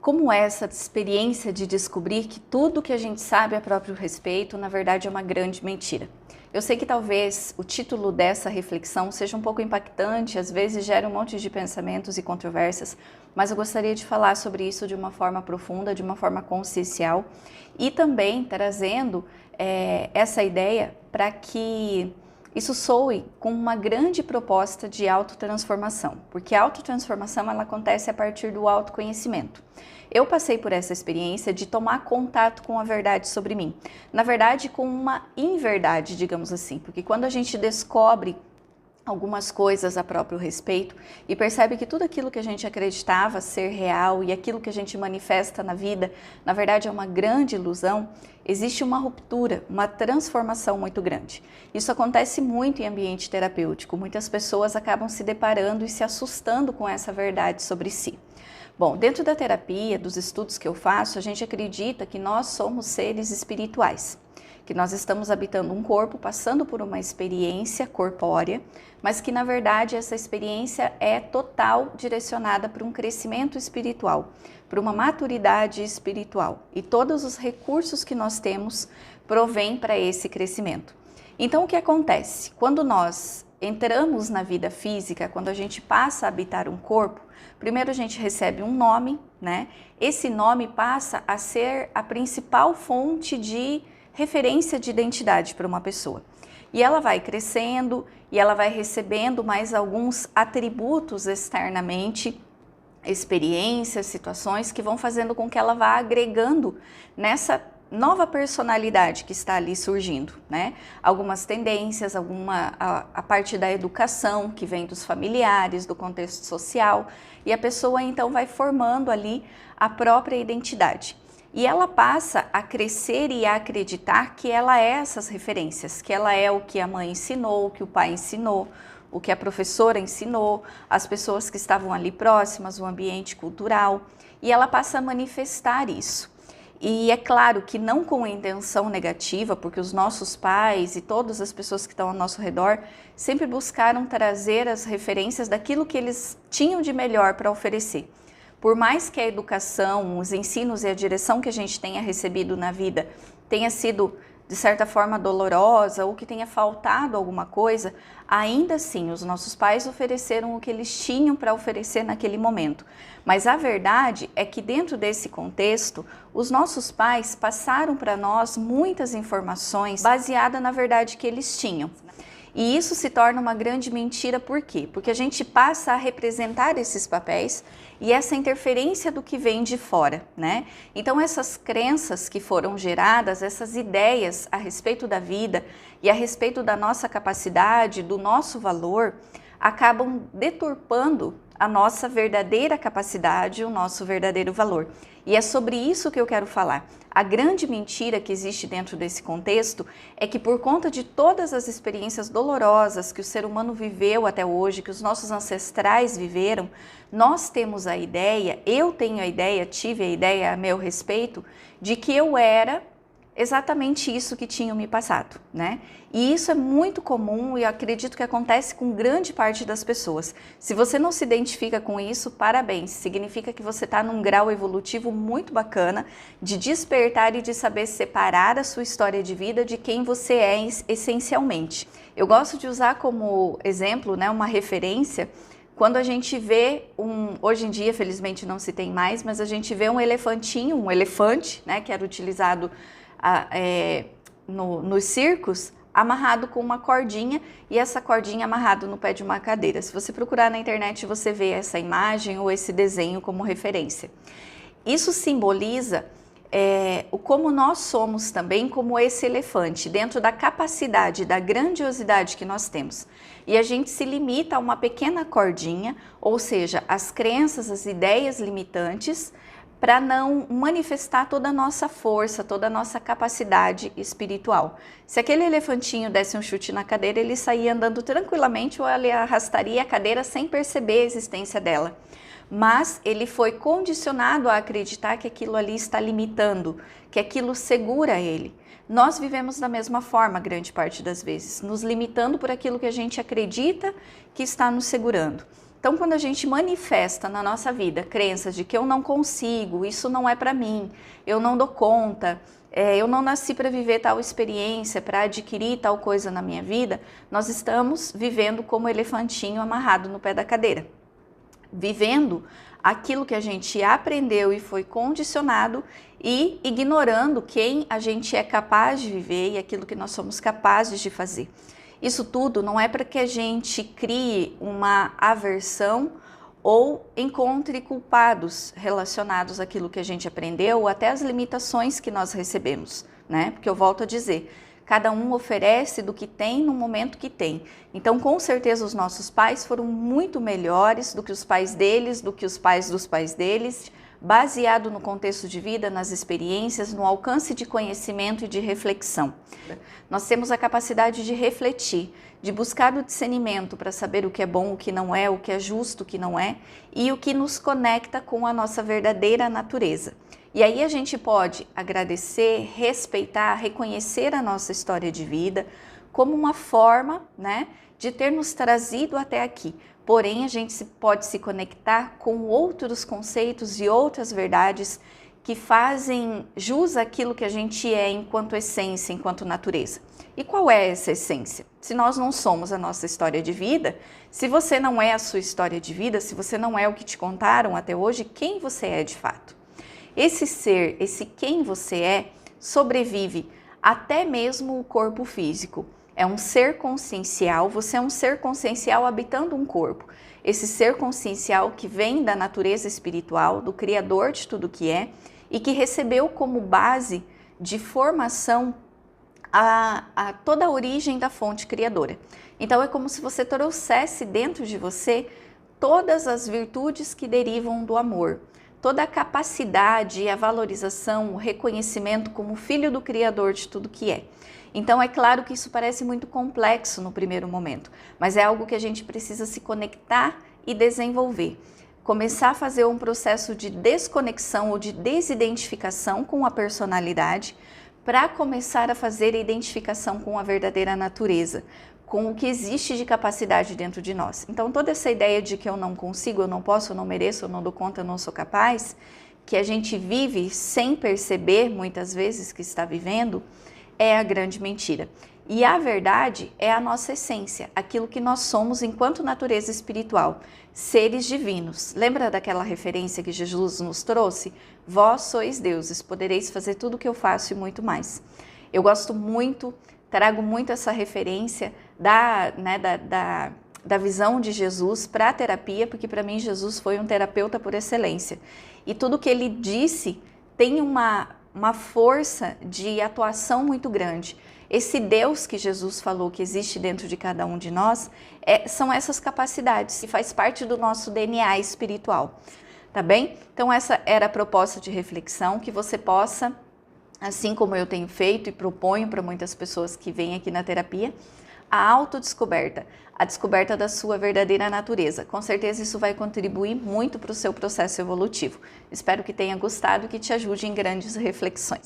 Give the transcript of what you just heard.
Como é essa experiência de descobrir que tudo que a gente sabe a próprio respeito, na verdade, é uma grande mentira? Eu sei que talvez o título dessa reflexão seja um pouco impactante, às vezes gera um monte de pensamentos e controvérsias, mas eu gostaria de falar sobre isso de uma forma profunda, de uma forma consciencial e também trazendo essa ideia para que isso soe com uma grande proposta de autotransformação, porque a autotransformação ela acontece a partir do autoconhecimento. Eu passei por essa experiência de tomar contato com a verdade sobre mim, na verdade com uma inverdade, digamos assim, porque quando a gente descobre algumas coisas a próprio respeito e percebe que tudo aquilo que a gente acreditava ser real e aquilo que a gente manifesta na vida, na verdade é uma grande ilusão, existe uma ruptura, uma transformação muito grande. Isso acontece muito em ambiente terapêutico, muitas pessoas acabam se deparando e se assustando com essa verdade sobre si. Bom, dentro da terapia, dos estudos que eu faço, a gente acredita que nós somos seres espirituais, que nós estamos habitando um corpo, passando por uma experiência corpórea, mas que na verdade essa experiência é total direcionada para um crescimento espiritual, para uma maturidade espiritual. E todos os recursos que nós temos provêm para esse crescimento. Então o que acontece? Quando nós entramos na vida física, quando a gente passa a habitar um corpo, primeiro a gente recebe um nome, né? Esse nome passa a ser a principal fonte de referência de identidade para uma pessoa. E ela vai crescendo e ela vai recebendo mais alguns atributos externamente, experiências, situações que vão fazendo com que ela vá agregando nessa nova personalidade que está ali surgindo, né? Algumas tendências, a parte da educação que vem dos familiares, do contexto social, e a pessoa então vai formando ali a própria identidade. E ela passa a crescer e a acreditar que ela é essas referências, que ela é o que a mãe ensinou, o que o pai ensinou, o que a professora ensinou, as pessoas que estavam ali próximas, o ambiente cultural, e ela passa a manifestar isso. E é claro que não com intenção negativa, porque os nossos pais e todas as pessoas que estão ao nosso redor sempre buscaram trazer as referências daquilo que eles tinham de melhor para oferecer. Por mais que a educação, os ensinos e a direção que a gente tenha recebido na vida tenha sido, de certa forma, dolorosa ou que tenha faltado alguma coisa, ainda assim, os nossos pais ofereceram o que eles tinham para oferecer naquele momento. Mas a verdade é que dentro desse contexto, os nossos pais passaram para nós muitas informações baseadas na verdade que eles tinham. E isso se torna uma grande mentira, por quê? Porque a gente passa a representar esses papéis e essa interferência do que vem de fora, né? Então essas crenças que foram geradas, essas ideias a respeito da vida e a respeito da nossa capacidade, do nosso valor, acabam deturpando a nossa verdadeira capacidade, o nosso verdadeiro valor. E é sobre isso que eu quero falar. A grande mentira que existe dentro desse contexto é que por conta de todas as experiências dolorosas que o ser humano viveu até hoje, que os nossos ancestrais viveram, nós temos a ideia, eu tenho a ideia, tive a ideia a meu respeito, de que eu era exatamente isso que tinham me passado, né? E isso é muito comum e eu acredito que acontece com grande parte das pessoas. Se você não se identifica com isso, parabéns, significa que você está num grau evolutivo muito bacana de despertar e de saber separar a sua história de vida de quem você é essencialmente. Eu gosto de usar como exemplo, né, uma referência. Quando a gente vê hoje em dia, felizmente não se tem mais, mas a gente vê um elefantinho, um elefante, né, que era utilizado nos circos, amarrado com uma cordinha e essa cordinha amarrado no pé de uma cadeira. Se você procurar na internet, você vê essa imagem ou esse desenho como referência. Isso simboliza o como nós somos também como esse elefante, dentro da capacidade, da grandiosidade que nós temos. E a gente se limita a uma pequena cordinha, ou seja, as crenças, as ideias limitantes, para não manifestar toda a nossa força, toda a nossa capacidade espiritual. Se aquele elefantinho desse um chute na cadeira, ele saía andando tranquilamente ou ele arrastaria a cadeira sem perceber a existência dela. Mas ele foi condicionado a acreditar que aquilo ali está limitando, que aquilo segura ele. Nós vivemos da mesma forma, grande parte das vezes, nos limitando por aquilo que a gente acredita que está nos segurando. Então, quando a gente manifesta na nossa vida crenças de que eu não consigo, isso não é para mim, eu não dou conta, eu não nasci para viver tal experiência, para adquirir tal coisa na minha vida, nós estamos vivendo como elefantinho amarrado no pé da cadeira. Vivendo aquilo que a gente aprendeu e foi condicionado e ignorando quem a gente é capaz de viver e aquilo que nós somos capazes de fazer. Isso tudo não é para que a gente crie uma aversão ou encontre culpados relacionados àquilo que a gente aprendeu ou até às limitações que nós recebemos, né? Porque eu volto a dizer, cada um oferece do que tem no momento que tem. Então, com certeza, os nossos pais foram muito melhores do que os pais deles, do que os pais dos pais deles, baseado no contexto de vida, nas experiências, no alcance de conhecimento e de reflexão. Nós temos a capacidade de refletir, de buscar o discernimento para saber o que é bom, o que não é, o que é justo, o que não é, e o que nos conecta com a nossa verdadeira natureza. E aí a gente pode agradecer, respeitar, reconhecer a nossa história de vida como uma forma, né, de ter nos trazido até aqui. Porém, a gente pode se conectar com outros conceitos e outras verdades que fazem jus àquilo que a gente é enquanto essência, enquanto natureza. E qual é essa essência? Se nós não somos a nossa história de vida, se você não é a sua história de vida, se você não é o que te contaram até hoje, quem você é de fato? Esse ser, esse quem você é, sobrevive até mesmo o corpo físico. É um ser consciencial, você é um ser consciencial habitando um corpo. Esse ser consciencial que vem da natureza espiritual, do Criador de tudo que é, e que recebeu como base de formação a toda a origem da fonte criadora. Então é como se você trouxesse dentro de você todas as virtudes que derivam do amor, toda a capacidade, a valorização, o reconhecimento como filho do Criador de tudo que é. Então é claro que isso parece muito complexo no primeiro momento, mas é algo que a gente precisa se conectar e desenvolver. Começar a fazer um processo de desconexão ou de desidentificação com a personalidade para começar a fazer a identificação com a verdadeira natureza, com o que existe de capacidade dentro de nós. Então toda essa ideia de que eu não consigo, eu não posso, eu não mereço, eu não dou conta, eu não sou capaz, que a gente vive sem perceber muitas vezes que está vivendo, é a grande mentira. E a verdade é a nossa essência, aquilo que nós somos enquanto natureza espiritual, seres divinos. Lembra daquela referência que Jesus nos trouxe? Vós sois deuses, podereis fazer tudo o que eu faço e muito mais. Eu gosto muito, trago muito essa referência da visão de Jesus para a terapia, porque para mim Jesus foi um terapeuta por excelência. E tudo que ele disse tem uma força de atuação muito grande. Esse Deus que Jesus falou que existe dentro de cada um de nós, são essas capacidades, que faz parte do nosso DNA espiritual, tá bem? Então essa era a proposta de reflexão, que você possa, assim como eu tenho feito e proponho para muitas pessoas que vêm aqui na terapia, a autodescoberta, a descoberta da sua verdadeira natureza. Com certeza isso vai contribuir muito para o seu processo evolutivo. Espero que tenha gostado e que te ajude em grandes reflexões.